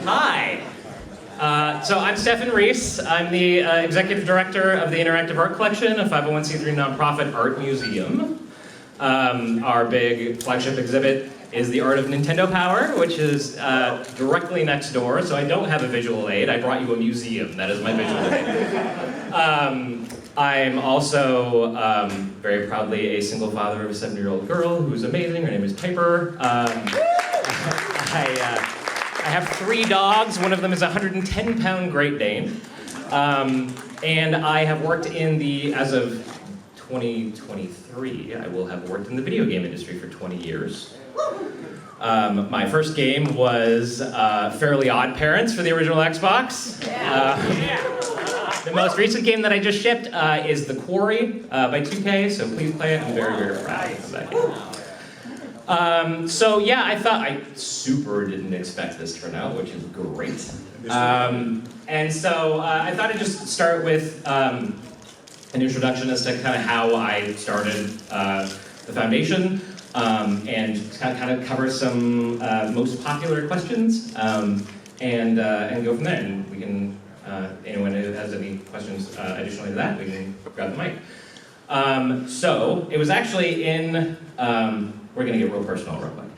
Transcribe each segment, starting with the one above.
Hi. So I'm Stephan Reese. I'm the Executive Director of the Interactive Art Collection, a 501c3 nonprofit art museum. Our big flagship exhibit is the Art of Nintendo Power, which is directly next door, so I don't have a visual aid. I brought you a museum. That is my visual aid. I'm also very proudly a single father of a 7-year-old girl who's amazing. Her name is Piper. I have 3 dogs. One of them is a 110-pound Great Dane. And I have worked in the, as of 2023, I will have worked in the video game industry for 20 years. My first game was Fairly Odd Parents for the original Xbox. The most recent game that I just shipped is The Quarry by 2K, so please play it. I'm very, very proud of that game. So yeah, I super didn't expect this to turn out, which is great. And so I thought I'd just start with an introduction as to kind of how I started the foundation, and kind of cover some most popular questions, and go from there. And we can, anyone who has any questions additionally to that, we can grab the mic. So it was actually in. We're going to get real personal real quick.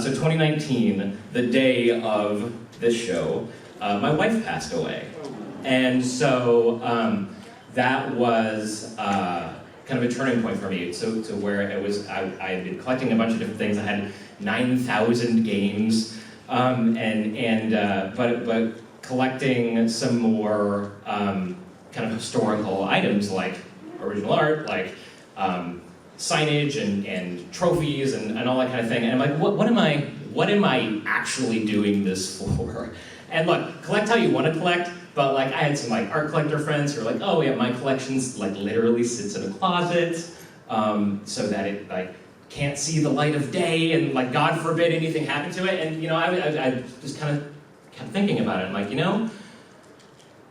So 2019, the day of this show, my wife passed away. And so that was kind of a turning point for me. So to where it was, I had been collecting a bunch of different things. I had 9,000 games, but collecting some more kind of historical items like original art, like signage and trophies and all that kind of thing. And I'm like, what am I actually doing this for? And look, collect how you want to collect, but like I had some like art collector friends who were like, oh yeah, my collection's like literally sits in a closet, so that it like can't see the light of day, and like God forbid anything happened to it. And you know, I just kind of kept thinking about it. I'm like, you know,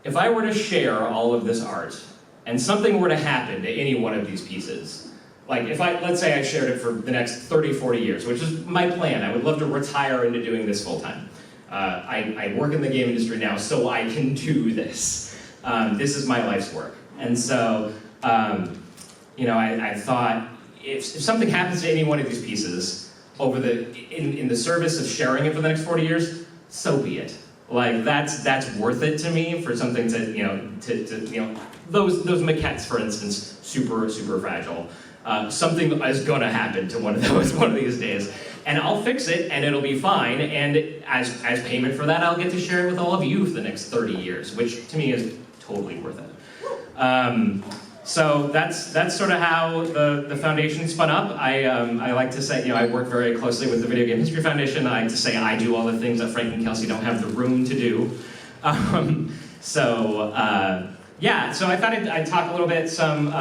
if I were to share all of this art and something were to happen to any one of these pieces, like if let's say I shared it for the next 30, 40 years, which is my plan. I would love to retire into doing this full time. I work in the game industry now, so I can do this. This is my life's work. And so, you know, I thought if something happens to any one of these pieces in the service of sharing it for the next 40 years, so be it. Like that's worth it to me for something to those maquettes, for instance, super fragile. Something is gonna happen to one of those one of these days, and I'll fix it, and it'll be fine. And as payment for that, I'll get to share it with all of you for the next 30 years, which to me is totally worth it. So that's sort of how the foundation spun up. I like to say, I work very closely with the Video Game History Foundation. I like to say I do all the things that Frank and Kelsey don't have the room to do. Yeah, so I thought I'd talk a little bit some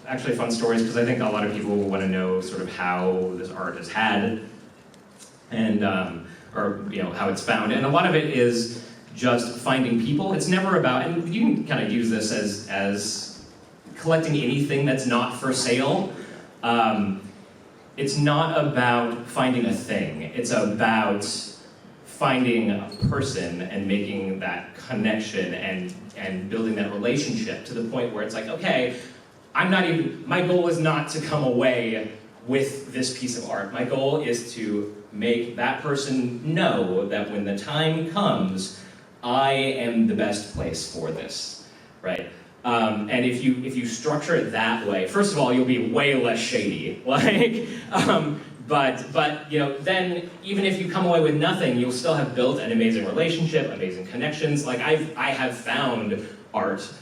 actually fun stories, because I think a lot of people will want to know sort of how this art is had, and or how it's found. And a lot of it is just finding people. It's never about, and you can kind of use this as collecting anything that's not for sale. It's not about finding a thing. It's about finding a person and making that connection and building that relationship to the point where it's like, okay, my goal is not to come away with this piece of art. My goal is to make that person know that when the time comes, I am the best place for this, right? And if you structure it that way, first of all, you'll be way less shady. But then even if you come away with nothing, you'll still have built an amazing relationship, amazing connections. Like I have found art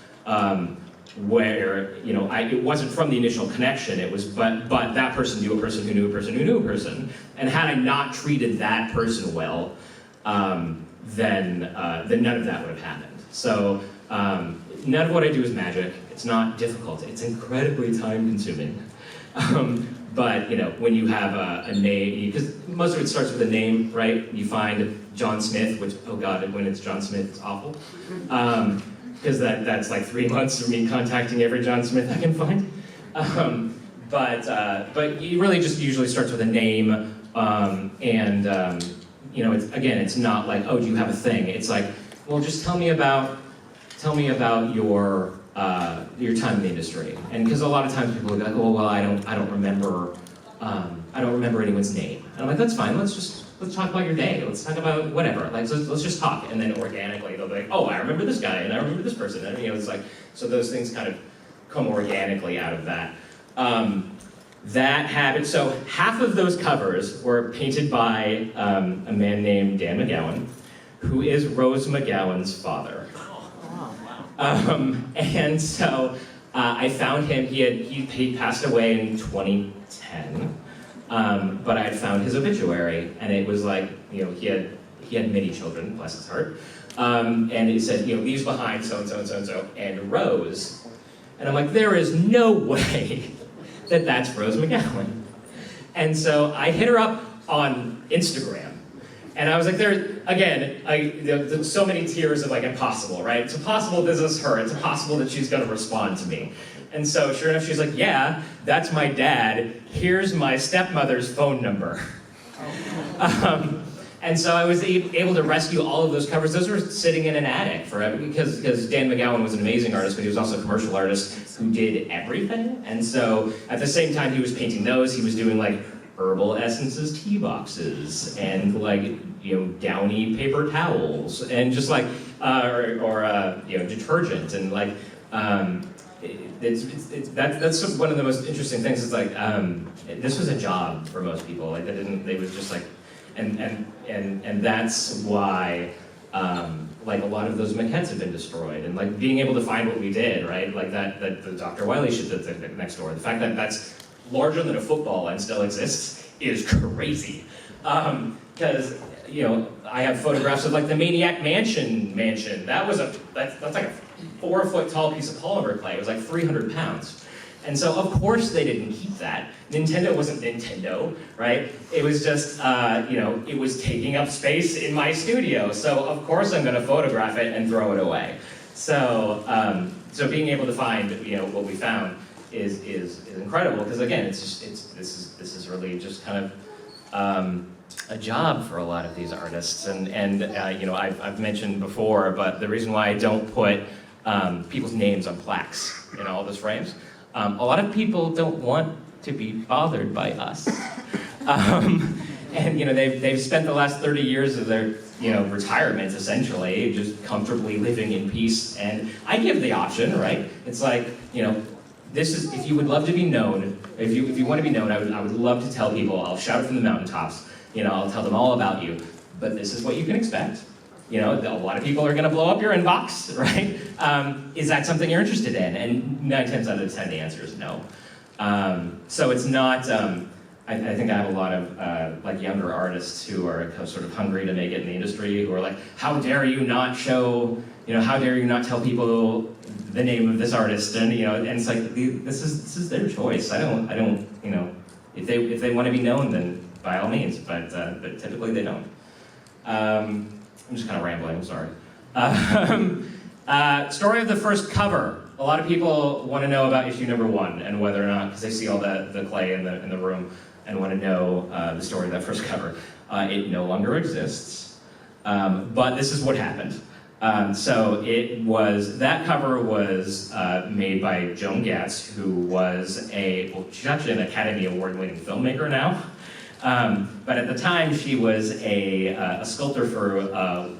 where it wasn't from the initial connection. It was but that person knew a person who knew a person who knew a person, and had I not treated that person well, then none of that would have happened. So none of what I do is magic. It's not difficult. It's incredibly time-consuming. But when you have a name, because most of it starts with a name, right? You find John Smith, which, oh God, when it's John Smith, it's awful. Because that's like 3 months of me contacting every John Smith I can find. But you really just usually starts with a name, and you know, it's not like, oh, do you have a thing? It's like, well, just tell me about your time in the industry. And because a lot of times people will be like, oh, well, I don't remember anyone's name. And I'm like, that's fine. Let's talk about your day. Let's talk about whatever. Like, let's just talk. And then organically they'll be like, oh, I remember this guy and I remember this person. And, you know, it's like, so those things kind of come organically out of that. That habit, so half of those covers were painted by a man named Dan McGowan, who is Rose McGowan's father. And so I found him, he passed away in 2010, but I had found his obituary, and it was like, you know, he had many children, bless his heart, and it said, you know, leaves behind so-and-so and so-and-so, and Rose. And I'm like, there is no way that that's Rose McGowan. And so I hit her up on Instagram. And I was like, there's so many tiers of like impossible, right? It's impossible this is her. It's impossible that she's gonna respond to me. And so sure enough, she's like, yeah, that's my dad. Here's my stepmother's phone number. And so I was able to rescue all of those covers. Those were sitting in an attic forever because Dan McGowan was an amazing artist, but he was also a commercial artist who did everything. And so at the same time he was painting those, he was doing like herbal essences tea boxes and like, you know, Downy paper towels and just like, you know, detergent and like, that's one of the most interesting things. It's like, this was a job for most people. Like they was just like, and that's why like a lot of those maquettes have been destroyed, and like being able to find what we did, right? Like that the Dr. Wiley shit that's next door. The fact that that's larger than a football and still exists is crazy. Because you know, I have photographs of like the Maniac Mansion. That's like a 4 foot tall piece of polymer clay. It was like 300 pounds. And so, of course, they didn't keep that. Nintendo wasn't Nintendo, right? It was just, you know, it was taking up space in my studio. So, of course, I'm going to photograph it and throw it away. So, so being able to find, you know, what we found is incredible. Because again, this is really just kind of a job for a lot of these artists. And you know, I've mentioned before, but the reason why I don't put people's names on plaques in all those frames. A lot of people don't want to be bothered by us. And you know, they've spent the last 30 years of their, you know, retirement essentially, just comfortably living in peace. And I give the option, right? It's like, you know, this is, if you would love to be known, if you want to be known, I would love to tell people, I'll shout it from the mountaintops, you know, I'll tell them all about you, but this is what you can expect. You know, a lot of people are going to blow up your inbox, right? Is that something you're interested in? And 9 times out of 10, the answer is no. So it's not, I think I have a lot of like younger artists who are sort of hungry to make it in the industry, who are like, how dare you not show, you know, how dare you not tell people the name of this artist? And, you know, and it's like, this is their choice. I don't, you know, if they want to be known, then by all means, but typically they don't. I'm just kind of rambling, I'm sorry. Story of the first cover. A lot of people want to know about issue number 1 and whether or not, because they see all the clay in the room and want to know the story of that first cover. It no longer exists, but this is what happened. So that cover was made by Joan Gatz, who was she's actually an Academy Award-winning filmmaker now. But at the time, she was a sculptor for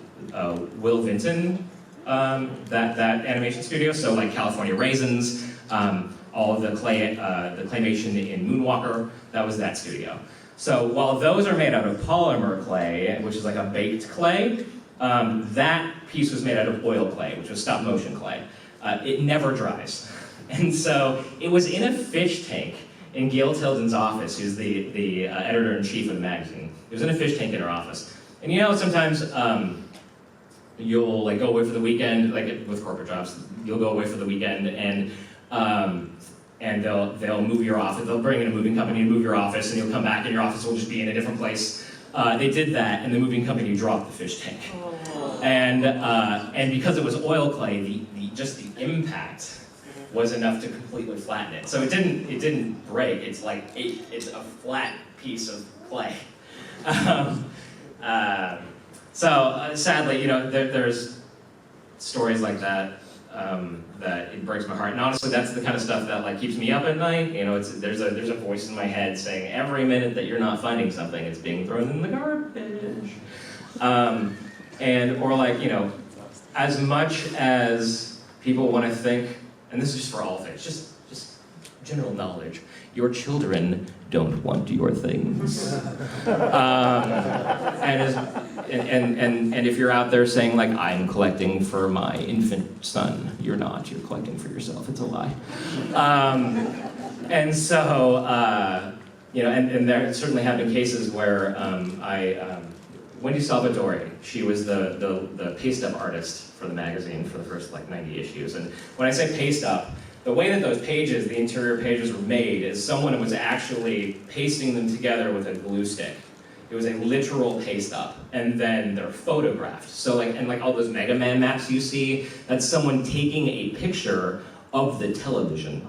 Will Vinton, that animation studio. So like California Raisins, all of the claymation in Moonwalker, that was that studio. So while those are made out of polymer clay, which is like a baked clay, that piece was made out of oil clay, which was stop motion clay. It never dries. And so it was in a fish tank in Gail Tilden's office, who's the editor-in-chief of the magazine. It was in a fish tank in her office. And you know, sometimes you'll like go away for the weekend, like with corporate jobs, you'll go away for the weekend and they'll move your office, they'll bring in a moving company and move your office, and you'll come back and your office will just be in a different place. They did that, and the moving company dropped the fish tank. And because it was oil clay, just the impact was enough to completely flatten it. So it didn't break. It's like it's a flat piece of clay. Sadly, you know, there's stories like that that it breaks my heart. And honestly, that's the kind of stuff that like keeps me up at night. You know, there's a voice in my head saying every minute that you're not finding something, it's being thrown in the garbage. Or like, you know, as much as people want to think, and this is just for all things, just general knowledge. Your children don't want your things. And if you're out there saying like, I'm collecting for my infant son, you're not, you're collecting for yourself, it's a lie. You know, and there certainly have been cases where Wendy Salvatore, she was the paste up artist for the magazine for the first like 90 issues. And when I say paste up, the way that those pages, the interior pages were made is someone was actually pasting them together with a glue stick. It was a literal paste up, and then they're photographed. So like all those Mega Man maps you see, that's someone taking a picture of the television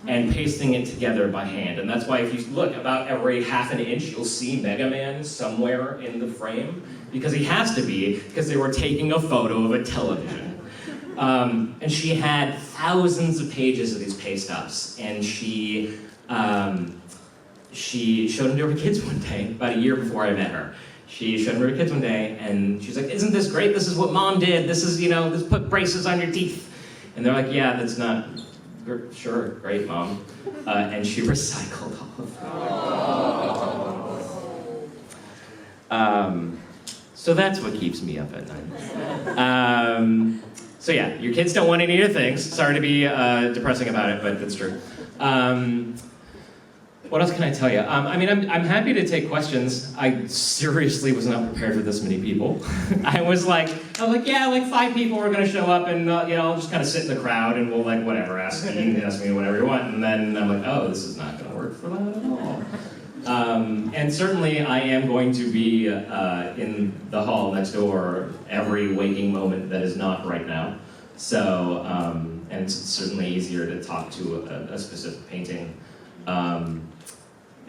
and pasting it together by hand. And that's why if you look about every half an inch, you'll see Mega Man somewhere in the frame, because he has to be, because they were taking a photo of a television. And she had thousands of pages of these paste ups, and she showed them to her kids one day, about a year before I met her. She showed them to her kids one day, and she's like, isn't this great? This is what Mom did. This is, you know, this put braces on your teeth. And they're like, yeah, that's not, sure, great, Mom. And she recycled all of them. So that's what keeps me up at night. So yeah, your kids don't want any of your things. Sorry to be depressing about it, but that's true. What else can I tell you? I mean, I'm happy to take questions. I seriously was not prepared for this many people. I was like, yeah, like 5 people are gonna show up, and you know, I'll just kind of sit in the crowd, and we'll like whatever, ask me whatever you want, and then I'm like, oh, this is not gonna work for that at all. And certainly, I am going to be in the hall next door every waking moment that is not right now. So, and it's certainly easier to talk to a specific painting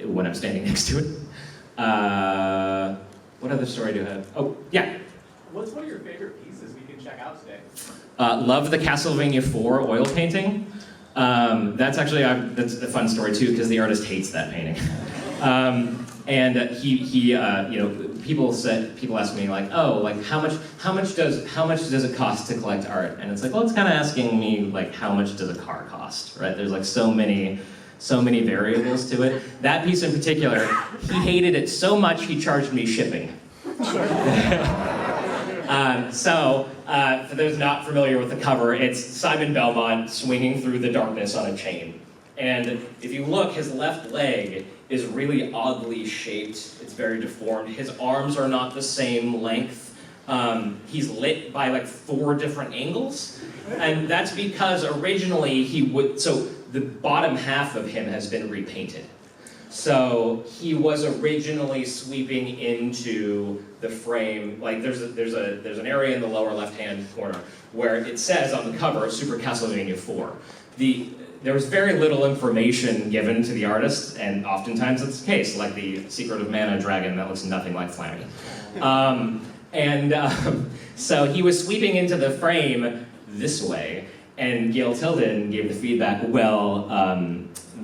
when I'm standing next to it. What other story do I have? Oh, yeah. What's one of your favorite pieces we can check out today? Love the Castlevania 4 oil painting. That's actually that's a fun story too, because the artist hates that painting. You know, people ask me like, oh, like how much does it cost to collect art? And it's like, well, it's kind of asking me like, how much does a car cost, right? There's like so many variables to it. That piece in particular, he hated it so much he charged me shipping. For those not familiar with the cover, it's Simon Belmont swinging through the darkness on a chain. And if you look, his left leg is really oddly shaped. It's very deformed. His arms are not the same length. He's lit by like 4 different angles. And that's because originally so the bottom half of him has been repainted. So he was originally sweeping into the frame, like there's an area in the lower left-hand corner where it says on the cover, Super Castlevania 4. There was very little information given to the artist, and oftentimes it's the case, like the Secret of Mana dragon that looks nothing like Flammy. So he was sweeping into the frame this way, and Gail Tilden gave the feedback, well,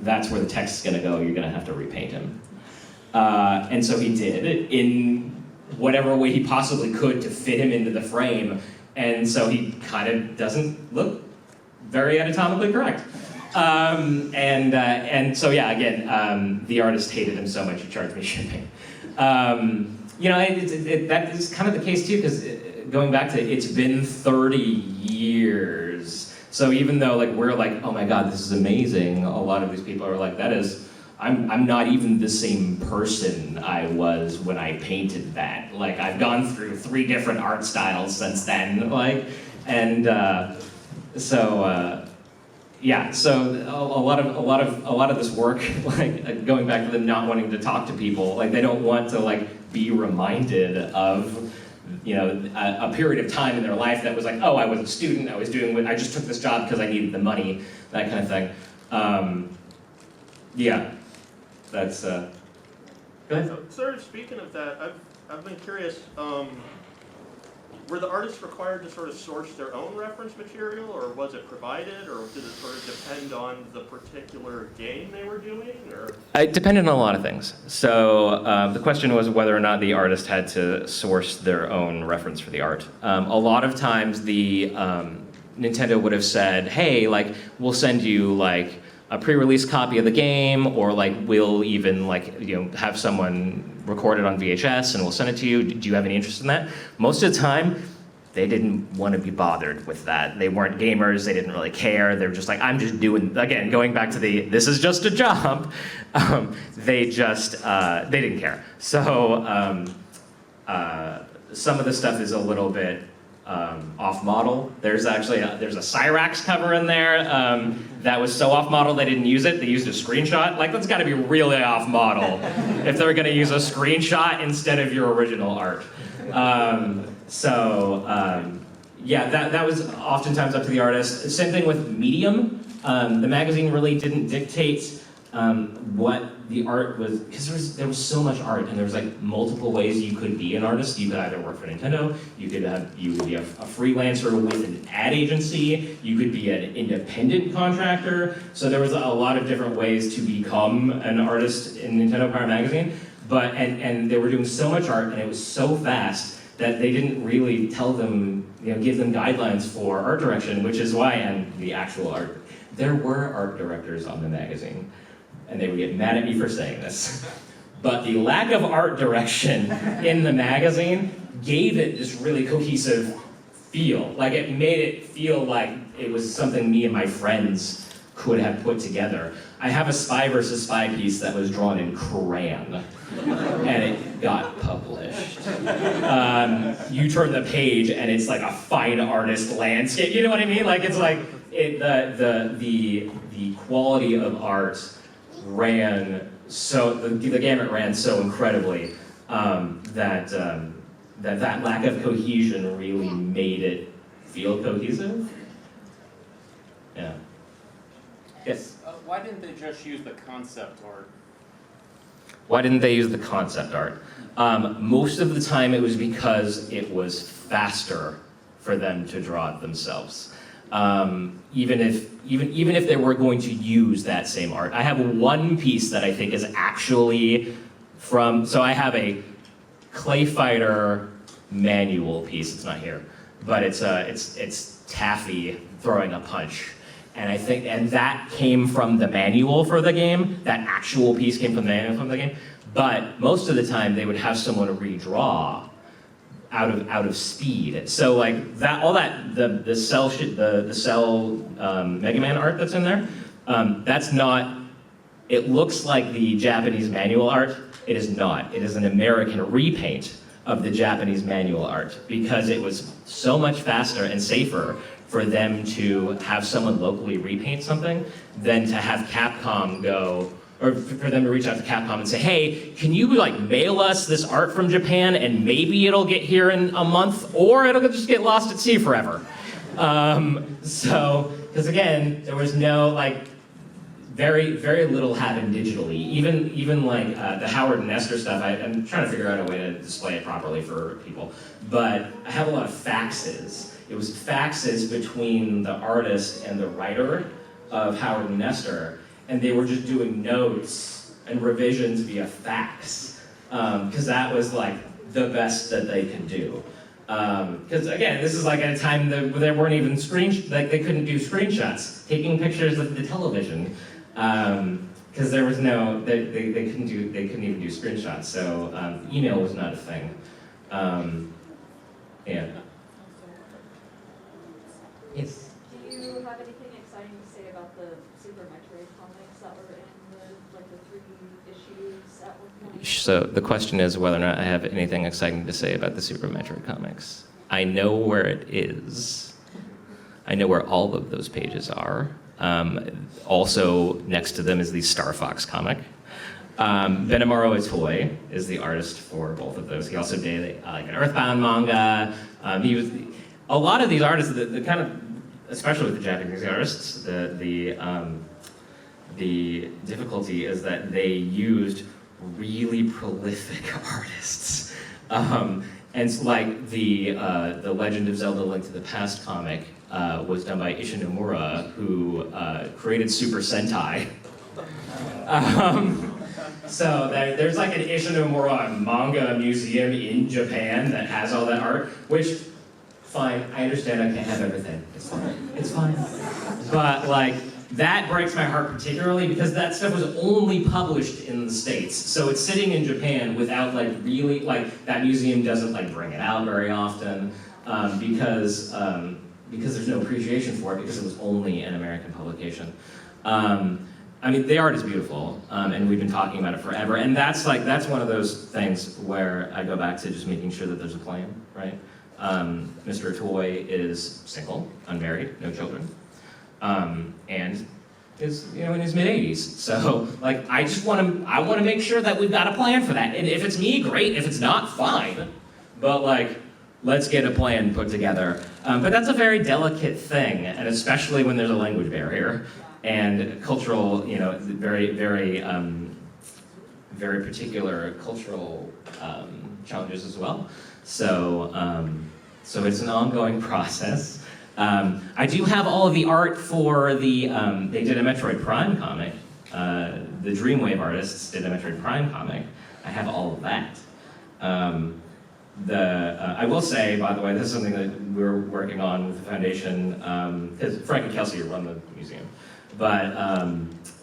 that's where the text is going to go, you're going to have to repaint him. And so he did, in whatever way he possibly could to fit him into the frame, and so he kind of doesn't look very anatomically correct. So yeah, again, the artist hated him so much he charged me shipping. You know, that is kind of the case too, because going back to it's been 30 years. So even though like we're like, oh my God, this is amazing, a lot of these people are like, I'm not even the same person I was when I painted that. Like I've gone through 3 different art styles since then, like, and yeah, so a lot of this work, like going back to them not wanting to talk to people, like they don't want to like be reminded of, you know, a period of time in their life that was like, oh, I was a student, I just took this job because I needed the money, that kind of thing. Yeah, that's. Go ahead. So, sort of speaking of that, I've been curious, were the artists required to sort of source their own reference material, or was it provided, or did it sort of depend on the particular game they were doing, or? It depended on a lot of things. So the question was whether or not the artist had to source their own reference for the art. A lot of times the Nintendo would have said, hey, like, we'll send you like a pre-release copy of the game, or like we'll even like, you know, have someone record it on VHS and we'll send it to you. Do you have any interest in that? Most of the time, they didn't want to be bothered with that. They weren't gamers, they didn't really care. They were just like, I'm just doing, again, going back to the, this is just a job. They didn't care. So some of the stuff is a little bit off model. There's actually there's a Cyrax cover in there that was so off model they didn't use it. They used a screenshot. Like, that's got to be really off model if they're going to use a screenshot instead of your original art. Yeah, that was oftentimes up to the artist. Same thing with medium. The magazine really didn't dictate what the art was, because there was so much art, and there was like multiple ways you could be an artist. You could either work for Nintendo, you could be a freelancer with an ad agency, you could be an independent contractor. So there was a lot of different ways to become an artist in Nintendo Power Magazine. But and they were doing so much art, and it was so fast that they didn't really tell them, you know, give them guidelines for art direction, which is why, and the actual art, there were art directors on the magazine. And they would get mad at me for saying this. But the lack of art direction in the magazine gave it this really cohesive feel. Like, it made it feel like it was something me and my friends could have put together. I have a Spy vs. Spy piece that was drawn in crayon, and it got published. You turn the page and it's like a fine artist landscape, you know what I mean? Like, it's like, the quality of art ran so, the gamut ran so incredibly that lack of cohesion really made it feel cohesive. Yeah. Yes? Why didn't they just use the concept art? Why didn't they use the concept art? Most of the time it was because it was faster for them to draw it themselves. Even if they were going to use that same art. I have one piece that I think is actually from, so I have a Clay Fighter manual piece, it's not here, but it's Taffy throwing a punch. And that came from the manual for the game. That actual piece came from the manual from the game. But most of the time they would have someone redraw out of speed. So like that, all that, the Cell Mega Man art that's in there, that's not, it looks like the Japanese manual art. It is not. It is an American repaint of the Japanese manual art, because it was so much faster and safer for them to have someone locally repaint something than to have Capcom go, or for them to reach out to Capcom and say, hey, can you like mail us this art from Japan and maybe it'll get here in a month, or it'll just get lost at sea forever. Because again, there was no, like, very, very little happened digitally. Even like the Howard and Nestor stuff, I'm trying to figure out a way to display it properly for people. But I have a lot of faxes. It was faxes between the artist and the writer of Howard and Nestor, and they were just doing notes and revisions via fax, because that was like the best that they could do. Because again, this is like at a time that there weren't even like they couldn't do screenshots, taking pictures of the television, because there was no, they couldn't even do screenshots. So email was not a thing. Yeah. Yes. Do you have anything exciting to say about the Super Metroid comics that were in the 3 issues at one point? So the question is whether or not I have anything exciting to say about the Super Metroid comics. I know where it is. I know where all of those pages are. Also next to them is the Star Fox comic. Benimaru Itoy is the artist for both of those. He also did like an Earthbound manga. He was a lot of these artists, the kind of, especially with the Japanese artists, the difficulty is that they used really prolific artists. And so, like the Legend of Zelda: Link to the Past comic was done by Ishinomura, who created Super Sentai. So there's like an Ishinomura manga museum in Japan that has all that art, which, fine, I understand I can't have everything. It's fine. It's fine. But like, that breaks my heart particularly because that stuff was only published in the States. So it's sitting in Japan without like really, like that museum doesn't like bring it out very often because there's no appreciation for it because it was only an American publication. I mean, the art is beautiful, and we've been talking about it forever. And that's one of those things where I go back to just making sure that there's a plan, right? Mr. Toy is single, unmarried, no children, and is in his mid-80s. So like, I want to make sure that we've got a plan for that. And if it's me, great. If it's not, fine. But like, let's get a plan put together. But that's a very delicate thing, and especially when there's a language barrier. And cultural, very, very, very particular cultural challenges as well. So it's an ongoing process. I do have all of the art for the, they did a Metroid Prime comic. The Dreamwave artists did a Metroid Prime comic. I have all of that. I will say, by the way, this is something that we're working on with the foundation, because Frank and Kelsey run the museum. But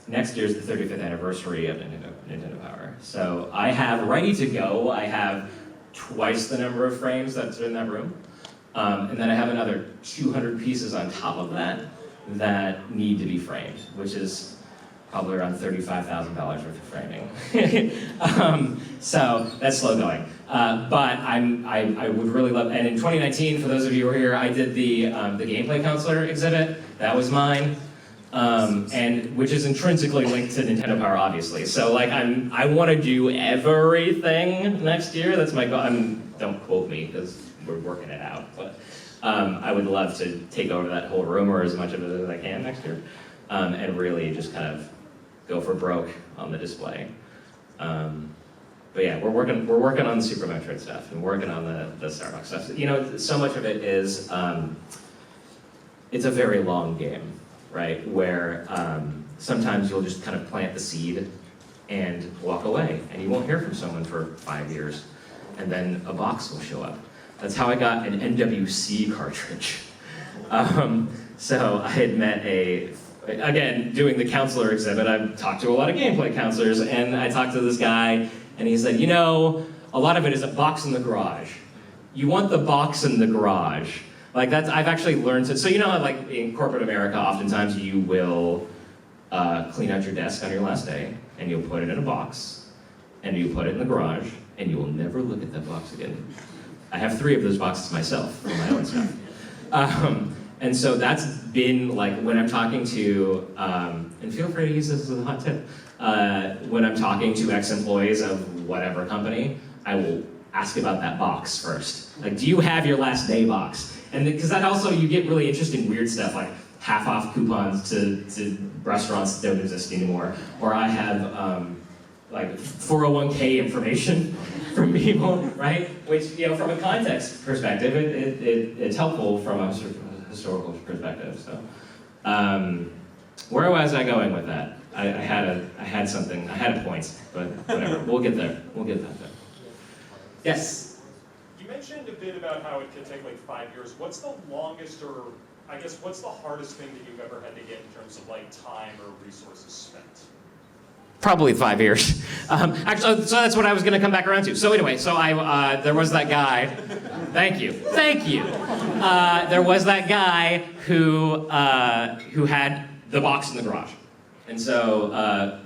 next year's the 35th anniversary of Nintendo Power. So I have ready to go, I have twice the number of frames that's in that room. And then I have another 200 pieces on top of that need to be framed, which is probably around $35,000 worth of framing. So that's slow going. But I would really love, and in 2019, for those of you who were here, I did the Gameplay Counselor exhibit. That was mine. And which is intrinsically linked to Nintendo Power, obviously. So like, I want to do everything next year. That's my goal. Don't quote me because we're working it out. But I would love to take over that whole room or as much of it as I can next year, and really just kind of go for broke on the display. But yeah, we're working on the Super Metroid stuff and working on the Starbucks stuff. So much of it is it's a very long game. Right, where sometimes you'll just kind of plant the seed and walk away, and you won't hear from someone for 5 years, and then a box will show up. That's how I got an NWC cartridge. So I had met again, doing the counselor exhibit, I've talked to a lot of gameplay counselors, and I talked to this guy, and he said, a lot of it is a box in the garage. You want the box in the garage. Like I've actually learned to, so like in corporate America, oftentimes you will clean out your desk on your last day, and you'll put it in a box, and you put it in the garage, and you will never look at that box again. I have 3 of those boxes myself for my own stuff. And so that's been like, when I'm talking to, and feel free to use this as a hot tip, when I'm talking to ex-employees of whatever company, I will ask about that box first. Like, do you have your last day box? And because that also, you get really interested in weird stuff like half-off coupons to restaurants that don't exist anymore. Or I have like 401k information from people, right? Which, from a context perspective, it's helpful from a historical perspective. So, where was I going with that? I had a point, but whatever. We'll get there. We'll get that there. Yes. You mentioned a bit about how it could take like 5 years. What's the longest, or I guess what's the hardest thing that you've ever had to get in terms of like time or resources spent? Probably 5 years. Actually, so that's what I was going to come back around to. So anyway, there was that guy. Thank you. There was that guy who had the box in the garage, and so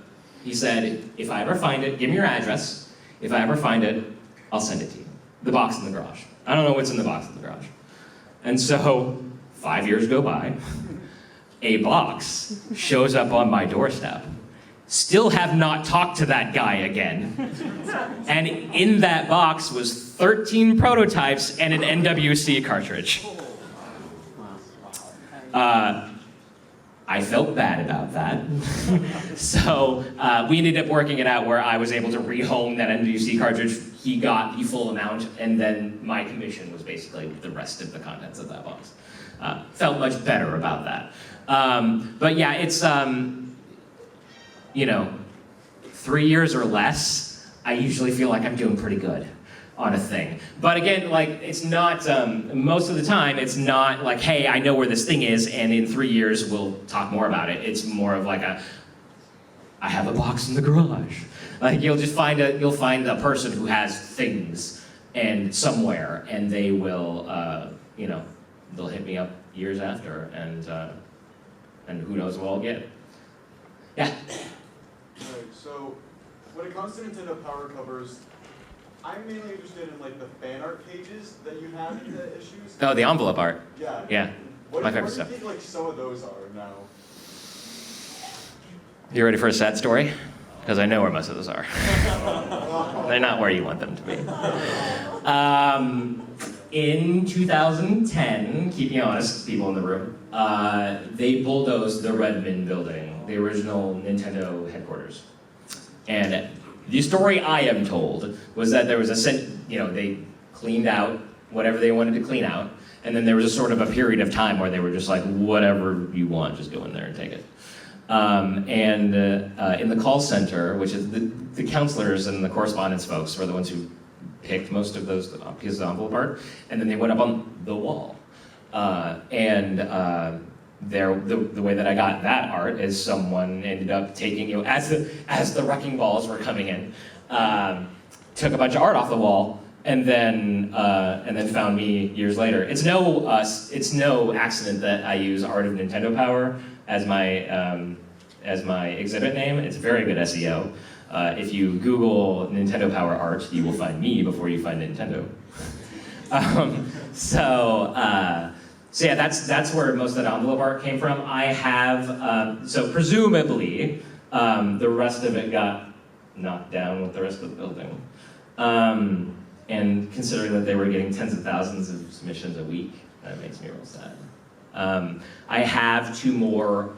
he said, if I ever find it, give me your address. If I ever find it, I'll send it to you. The box in the garage. I don't know what's in the box in the garage. And so 5 years go by, a box shows up on my doorstep. Still have not talked to that guy again. And in that box was 13 prototypes and an NWC cartridge. I felt bad about that. So we ended up working it out where I was able to rehome that NWC cartridge he got the full amount, and then my commission was basically the rest of the contents of that box. Felt much better about that. But yeah, it's, 3 years or less, I usually feel like I'm doing pretty good on a thing. But again, like, it's not, most of the time, it's not like, hey, I know where this thing is, and in 3 years we'll talk more about it. It's more of like I have a box in the garage. Like, you'll find a person who has things and somewhere, and they will, they'll hit me up years after, and who knows what I'll get. Yeah? Alright, so when it comes to Nintendo Power covers, I'm mainly interested in like the fan art pages that you have in the issues. Oh, the envelope art. Yeah. Yeah, What my do favorite you stuff. think like some of those are now? You ready for a sad story? Because I know where most of those are. They're not where you want them to be. In 2010, keep me honest, people in the room, they bulldozed the Redmond building, the original Nintendo headquarters. And the story I am told was that there was they cleaned out whatever they wanted to clean out, and then there was a sort of a period of time where they were just like, whatever you want, just go in there and take it. In the call center, which is the counselors and the correspondence folks were the ones who picked most of those pieces of envelope art, and then they went up on the wall. The way that I got that art is someone ended up taking, as the wrecking balls were coming in, took a bunch of art off the wall, and then found me years later. It's no accident that I use Art of Nintendo Power as my exhibit name. It's very good SEO. If you Google Nintendo Power art, you will find me before you find Nintendo. So yeah, that's where most of that envelope art came from. I have, so presumably, the rest of it got knocked down with the rest of the building. And considering that they were getting tens of thousands of submissions a week, that makes me real sad. I have 2 more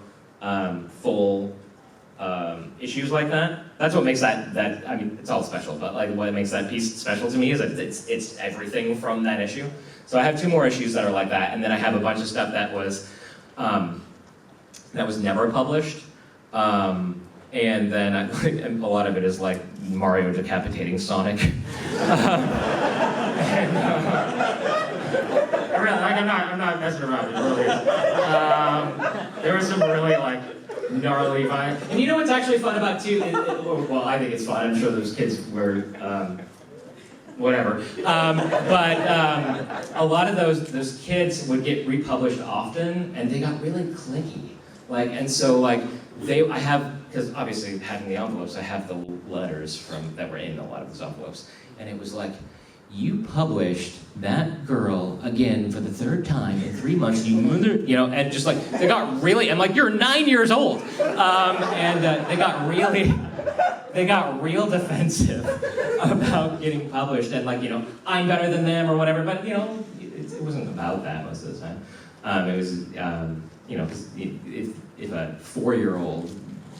full issues like that. That's what makes that I mean, it's all special, but like what makes that piece special to me is that it's everything from that issue. So I have 2 more issues that are like that, and then I have a bunch of stuff that was never published. And then a lot of it is like Mario decapitating Sonic. I'm not messing around. It really is. There was some really like gnarly violence. And you know what's actually fun about too? Well, I think it's fun. I'm sure those kids were whatever. But a lot of those kids would get republished often, and they got really clicky. Because obviously having the envelopes, I have the letters that were in a lot of those envelopes, and it was like, you published that girl again for the 3rd time in 3 months, and just like, they got really, I'm like, you're 9 years old. They got real defensive about getting published, and like, I'm better than them or whatever, but it wasn't about that most of the time. It was, because if a 4-year-old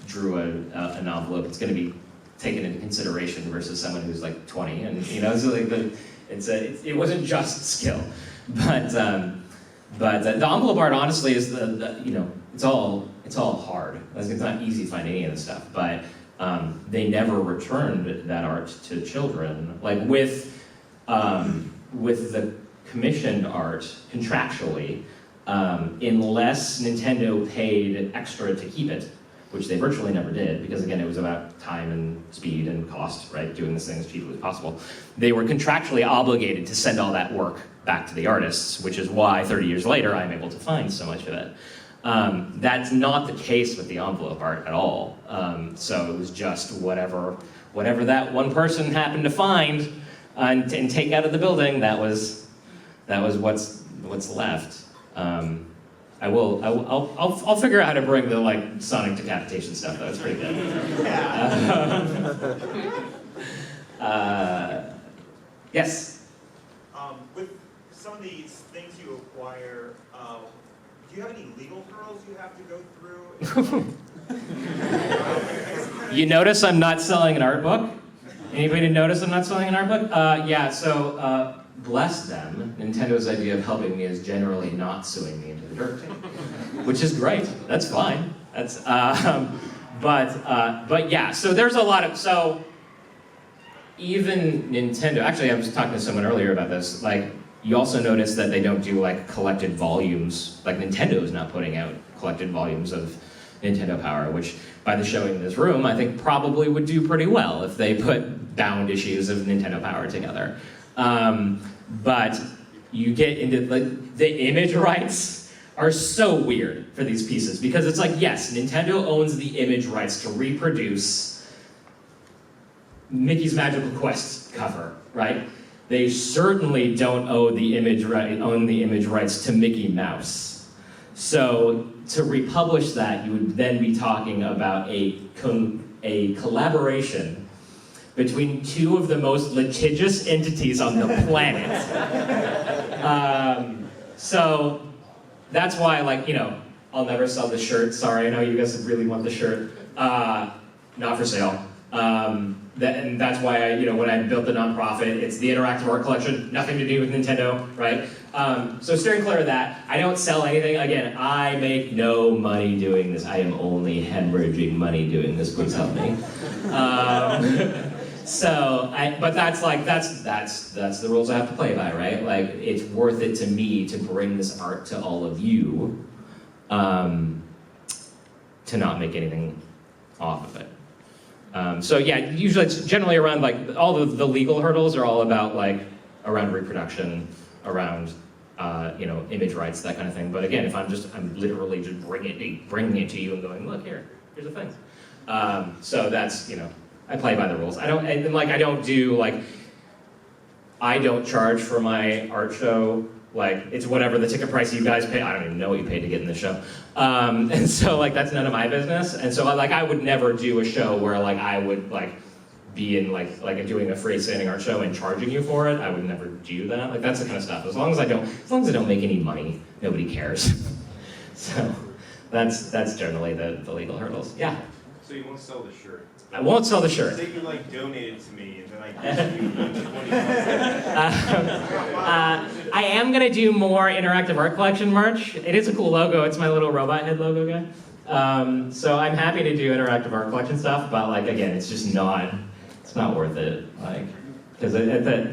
drew an envelope, it's going to be taken into consideration versus someone who's like 20, and so like it wasn't just skill, but the envelope art honestly is it's all hard. It's not easy to find any of this stuff, but they never returned that art to children. Like with the commissioned art contractually, unless Nintendo paid extra to keep it, which they virtually never did, because again, it was about time and speed and cost, right? Doing this thing as cheaply as possible. They were contractually obligated to send all that work back to the artists, which is why 30 years later, I'm able to find so much of it. That's not the case with the envelope art at all. So it was just whatever that one person happened to find and take out of the building, that was what's left. I'll figure out how to bring the like Sonic decapitation stuff. That was pretty good. Yes. With some of these things you acquire, do you have any legal hurdles you have to go through? You notice I'm not selling an art book? Anybody notice I'm not selling an art book? Yeah, so bless them. Nintendo's idea of helping me is generally not suing me into the dirt, which is great. That's fine. That's but yeah. So there's a lot of even Nintendo. Actually, I was talking to someone earlier about this. Like, you also notice that they don't do like collected volumes. Like Nintendo is not putting out collected volumes of Nintendo Power, which by the showing in this room, I think probably would do pretty well if they put bound issues of Nintendo Power together. But you get into like the image rights are so weird for these pieces because it's like, yes, Nintendo owns the image rights to reproduce Mickey's Magical Quest cover, right? They certainly don't own the image rights to Mickey Mouse. So to republish that, you would then be talking about a collaboration between two of the most litigious entities on the planet. So that's why, like, you know, I'll never sell the shirt. Sorry, I know you guys really want the shirt. Not for sale. And that's why I, you know, when I built the nonprofit, it's the interactive art collection, nothing to do with Nintendo, right? So steering clear of that, I don't sell anything. Again, I make no money doing this. I am only hemorrhaging money doing this. Please help me. But that's like that's the rules I have to play by, right? Like, it's worth it to me to bring this art to all of you, to not make anything off of it. So yeah, usually it's generally around like all the legal hurdles are all about like around reproduction, around you know, image rights, that kind of thing. But again, if I'm literally just bringing it to you and going, look, here's a thing. So that's, you know, I play by the rules. I don't charge for my art show. Like, it's whatever the ticket price you guys pay. I don't even know what you paid to get in the show. And so, like, that's none of my business. And so, like, I would never do a show where, like, I would, like, be in, like doing a freestanding art show and charging you for it. I would never do that. Like, that's the kind of stuff. As long as I don't make any money, nobody cares. So, that's generally the legal hurdles. Yeah? So you won't sell the shirt? I won't sell the shirt. Say you, like, donate it to me, and then I give you 20 I am gonna do more interactive art collection merch. It is a cool logo. It's my little robot head logo guy. So I'm happy to do interactive art collection stuff, but like, again, it's just not worth it. Like, because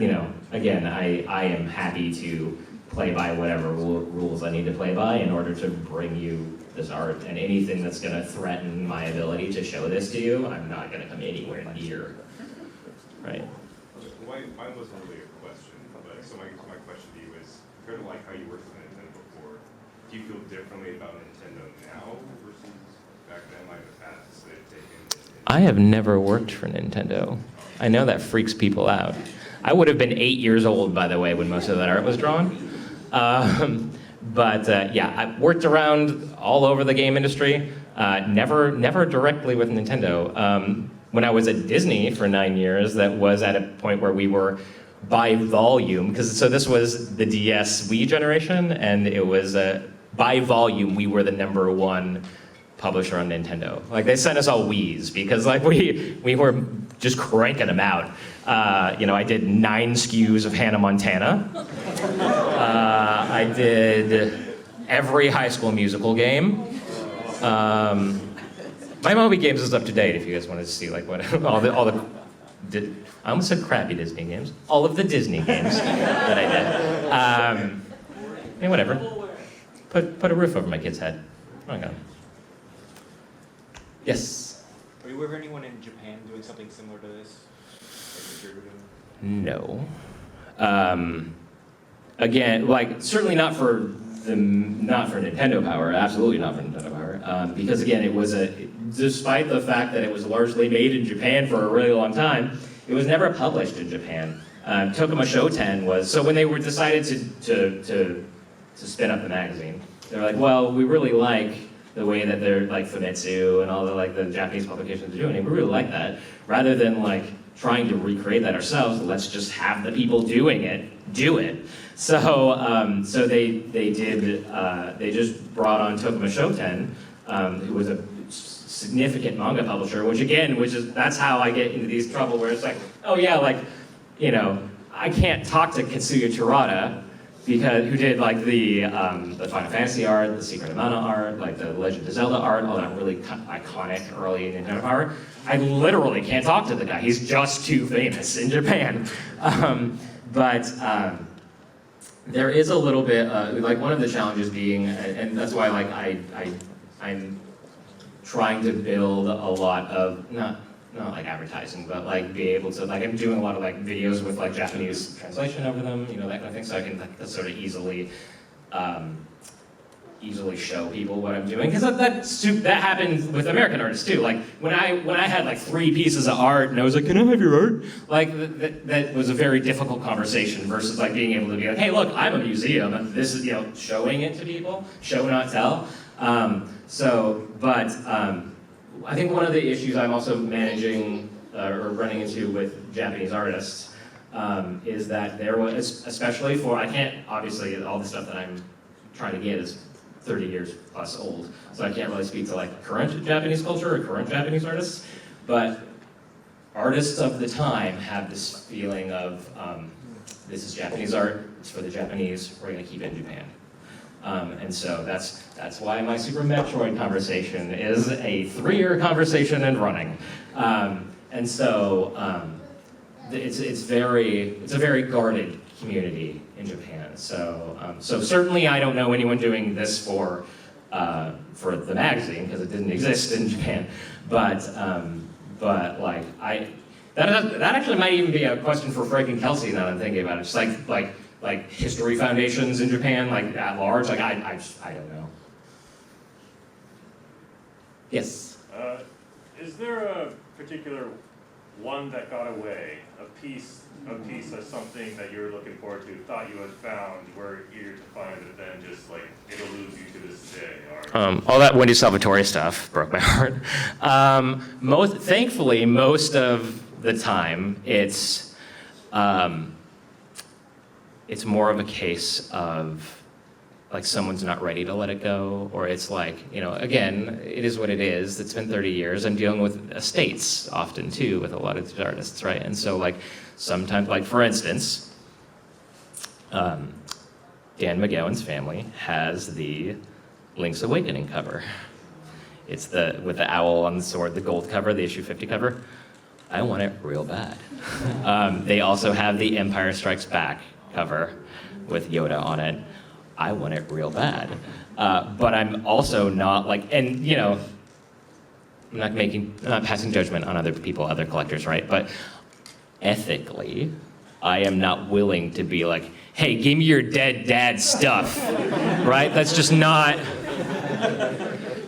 you know, again, I am happy to play by whatever rules I need to play by in order to bring you this art, and anything that's gonna threaten my ability to show this to you, I'm not gonna come anywhere near. Right. Mine wasn't really a question, but so my question to you is, kind of like how you worked with Nintendo before, do you feel differently about Nintendo now versus back then, like the paths they've taken? I have never worked for Nintendo. I know that freaks people out. I would have been 8 years old, by the way, when most of that art was drawn. But yeah, I've worked around all over the game industry, never directly with Nintendo. When I was at Disney for 9 years, that was at a point where we were by volume, so this was the DS Wii generation, and it was by volume, we were the #1 publisher on Nintendo. Like, they sent us all Wiis because like we were just cranking them out. You know, I did 9 SKUs of Hannah Montana. I did every High School Musical game. My Moby Games is up to date if you guys wanted to see like what all the I almost said crappy Disney games. All of the Disney games that I did. Yeah, whatever. Put a roof over my kid's head. Oh my god. Yes. Are you aware of anyone in Japan doing something similar to this? Like what you're doing? No. Again, like, certainly not for Nintendo Power. Absolutely not for Nintendo Power. Because again, it was despite the fact that it was largely made in Japan for a really long time, it was never published in Japan. Tokuma Shoten was, so when they were decided to spin up the magazine, they were like, well, we really like the way that they're like Famitsu and all the Japanese publications are doing it. We really like that. Rather than like trying to recreate that ourselves, let's just have the people doing it do it. So they just brought on Tokuma Shoten, who was a significant manga publisher, which is that's how I get into these trouble where it's like, oh yeah, like, you know, I can't talk to Katsuya Terada who did like the Final Fantasy art, the Secret of Mana art, like the Legend of Zelda art, all that really iconic early Nintendo art. I literally can't talk to the guy. He's just too famous in Japan. But there is a little bit, like one of the challenges being, and that's why like I'm trying to build a lot of, not like advertising, but like be able to, like I'm doing a lot of like videos with like Japanese translation over them, you know, that kind of thing, so I can like, sort of easily show people what I'm doing, because that happens with American artists too. Like when I had like 3 pieces of art and I was like, can I have your art? Like that was a very difficult conversation versus like being able to be like, hey, look, I'm a museum, and this is, you know, showing it to people, show not tell. I think one of the issues I'm also managing or running into with Japanese artists is that there was, especially for, I can't, obviously all the stuff that I'm trying to get is 30 years plus old, so I can't really speak to like current Japanese culture or current Japanese artists, but artists of the time have this feeling of, this is Japanese art, it's for the Japanese, we're gonna keep it in Japan. And so that's why my Super Metroid conversation is a 3-year conversation and running. And so it's a very guarded community in Japan. So certainly I don't know anyone doing this for the magazine, because it didn't exist in Japan. But like that actually might even be a question for Frank and Kelsey now that I'm thinking about it. Just like history foundations in Japan, like at large, like I don't know. Yes. Is there a particular one that got away, a piece of something that you were looking forward to, thought you had found, were eager to find it, then just like it eludes you to this day? Or... all that Wendy Salvatore stuff broke my heart. Thankfully, most of the time, it's more of a case of like someone's not ready to let it go, or it's like, you know, again, it is what it is. It's been 30 years. I'm dealing with estates often too with a lot of these artists, right? And so like sometimes, like for instance, Dan McGowan's family has the Link's Awakening cover. It's with the owl on the sword, the gold cover, the issue 50 cover. I want it real bad. They also have the Empire Strikes Back cover with Yoda on it. I want it real bad. But I'm also not like, and you know, I'm not passing judgment on other people, other collectors, right? But ethically, I am not willing to be like, hey, give me your dead dad stuff, right? That's just not.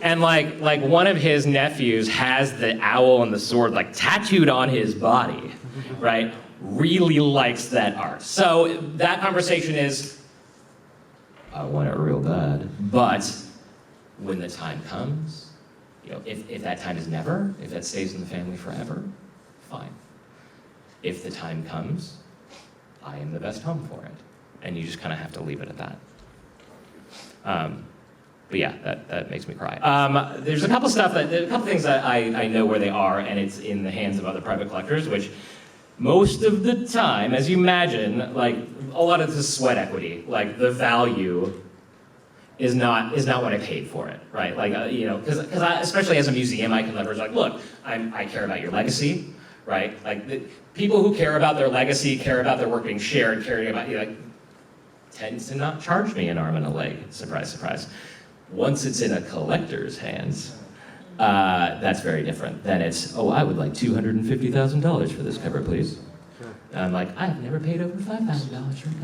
And like one of his nephews has the owl and the sword like tattooed on his body, right? Really likes that art. So that conversation is, I want it real bad. But when the time comes, you know, if that time is never, if that stays in the family forever, fine. If the time comes, I am the best home for it. And you just kind of have to leave it at that. But yeah, that makes me cry. There's a couple things that I know where they are, and it's in the hands of other private collectors, which most of the time, as you imagine, like a lot of this is sweat equity. Like the value is not what I paid for it, right? Like you know, because especially as a museum, I can leverage like, look, I care about your legacy, right? Like people who care about their legacy, care about their work being shared, caring about you, like tends to not charge me an arm and a leg. Surprise, surprise. Once it's in a collector's hands, that's very different. Then it's, oh, I would like $250,000 for this cover, please. And I'm like, I've never paid over $5,000 for a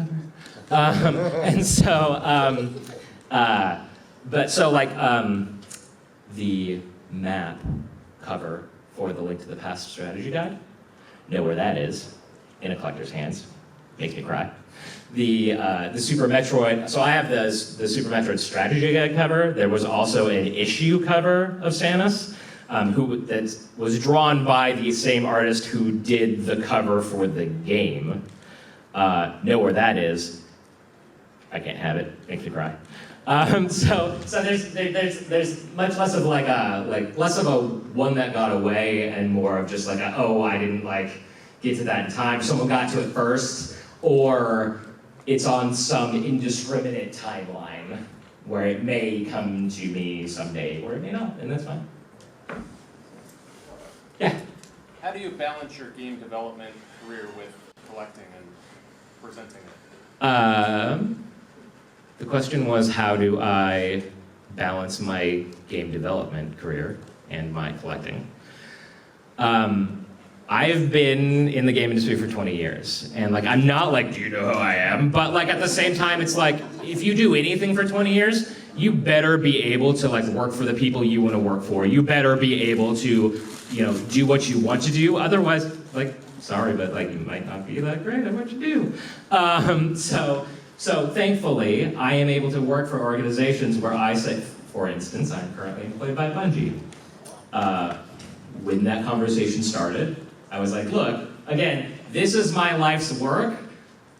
cover. And so, but so like the map cover for the Link to the Past strategy guide, know where that is in a collector's hands. Makes me cry. The Super Metroid, so I have the Super Metroid strategy guide cover. There was also an issue cover of Samus, that was drawn by the same artist who did the cover for the game. Know where that is. I can't have it. Makes me cry. So there's much less of like less of a one that got away and more of just like oh, I didn't like get to that in time. Someone got to it first, or it's on some indiscriminate timeline where it may come to me someday, or it may not, and that's fine. Yeah. How do you balance your game development career with collecting and presenting it? The question was, how do I balance my game development career and my collecting? I've been in the game industry for 20 years, and like I'm not like, do you know who I am? But like at the same time, it's like if you do anything for 20 years, you better be able to like work for the people you want to work for. You better be able to, you know, do what you want to do. Otherwise, like, sorry, but like you might not be that great at what you do. So thankfully, I am able to work for organizations where I say, for instance, I'm currently employed by Bungie. When that conversation started, I was like, look, again, this is my life's work.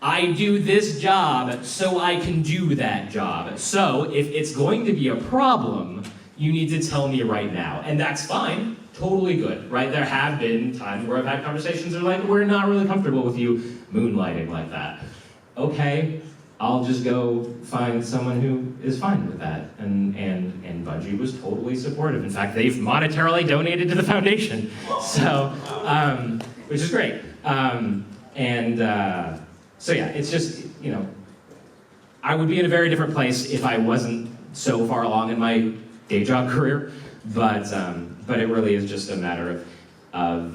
I do this job so I can do that job. So if it's going to be a problem, you need to tell me right now. And that's fine, totally good, right? There have been times where I've had conversations that are like, we're not really comfortable with you moonlighting like that. Okay, I'll just go find someone who is fine with that. And Bungie was totally supportive. In fact, they've monetarily donated to the foundation. So, which is great. So yeah, it's just, you know, I would be in a very different place if I wasn't so far along in my day job career, but it really is just a matter of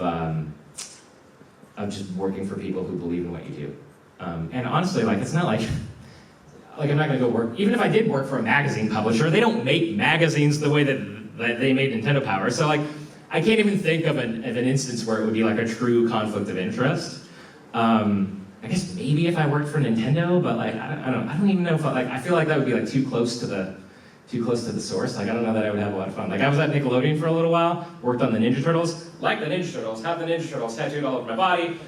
just working for people who believe in what you do. And honestly, like, it's not like I'm not gonna go work, even if I did work for a magazine publisher, they don't make magazines the way that they made Nintendo Power. So like, I can't even think of an instance where it would be like a true conflict of interest. I guess maybe if I worked for Nintendo, but like, I don't even know if I feel like that would be like too close to the source. Like, I don't know that I would have a lot of fun. Like, I was at Nickelodeon for a little while, worked on the Ninja Turtles, like the Ninja Turtles, have the Ninja Turtles tattooed all over my body.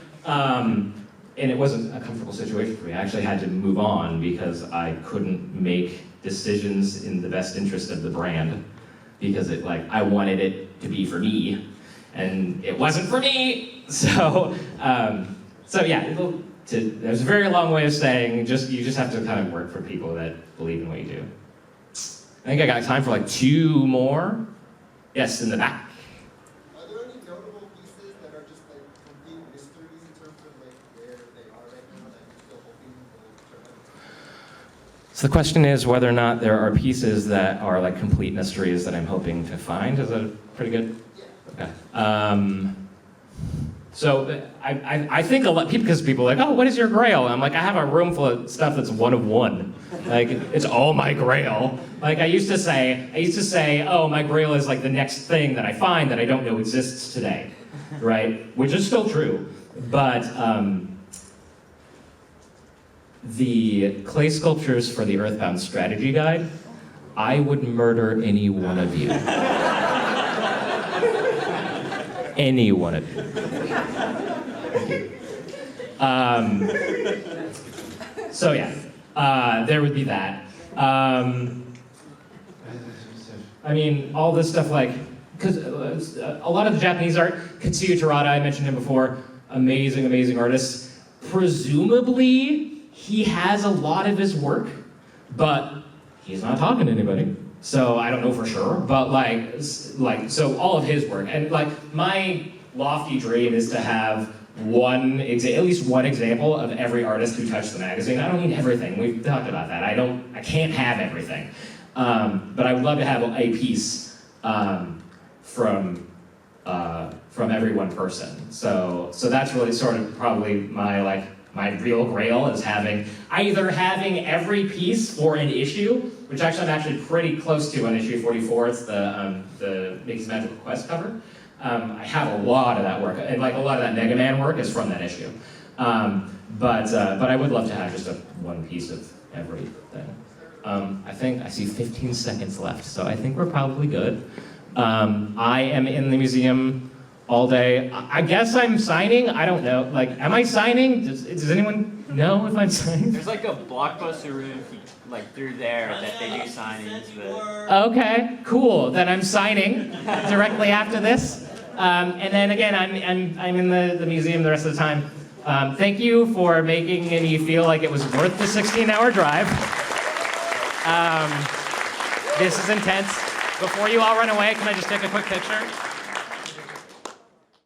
And it wasn't a comfortable situation for me. I actually had to move on because I couldn't make decisions in the best interest of the brand because I wanted it to be for me, and it wasn't for me. So yeah, there's a very long way of saying you just have to kind of work for people that believe in what you do. I think I got time for like 2 more. Yes, in the back. Are there any notable pieces that are just like complete mysteries in terms of like where they are right now that you're still hoping will turn out? So the question is whether or not there are pieces that are like complete mysteries that I'm hoping to find. Is that pretty good? Yeah. Okay. So I think a lot because people are like, oh, what is your grail? And I'm like, I have a room full of stuff that's one of one. Like, it's all my grail. Like I used to say, oh, my grail is like the next thing that I find that I don't know exists today, right? Which is still true, but the clay sculptures for the Earthbound strategy guide, I would murder any one of you. Any one of you. So yeah, there would be that. I mean, all this stuff like, because a lot of the Japanese art, Katsuya Terada, I mentioned him before, amazing, amazing artist. Presumably, he has a lot of his work, but he's not talking to anybody. So I don't know for sure, but so all of his work, and like my lofty dream is to have at least one example of every artist who touched the magazine. I don't need everything. We've talked about that. I can't have everything, but I would love to have a piece from every one person. So that's really sort of probably my real grail is either having every piece for an issue, which actually I'm actually pretty close to on issue 44. It's the Mickey's Magical Quest cover. I have a lot of that work, and like a lot of that Mega Man work is from that issue. But I would love to have just one piece of everything. I think I see 15 seconds left, so I think we're probably good. I am in the museum all day. I guess I'm signing. I don't know. Like, am I signing? Does anyone know if I'm signing? There's like a Blockbuster room, like through there, that they do signings, but. Okay, cool. Then I'm signing directly after this. And then again, I'm in the museum the rest of the time. Thank you for making me feel like it was worth the 16-hour drive. This is intense. Before you all run away, can I just take a quick picture?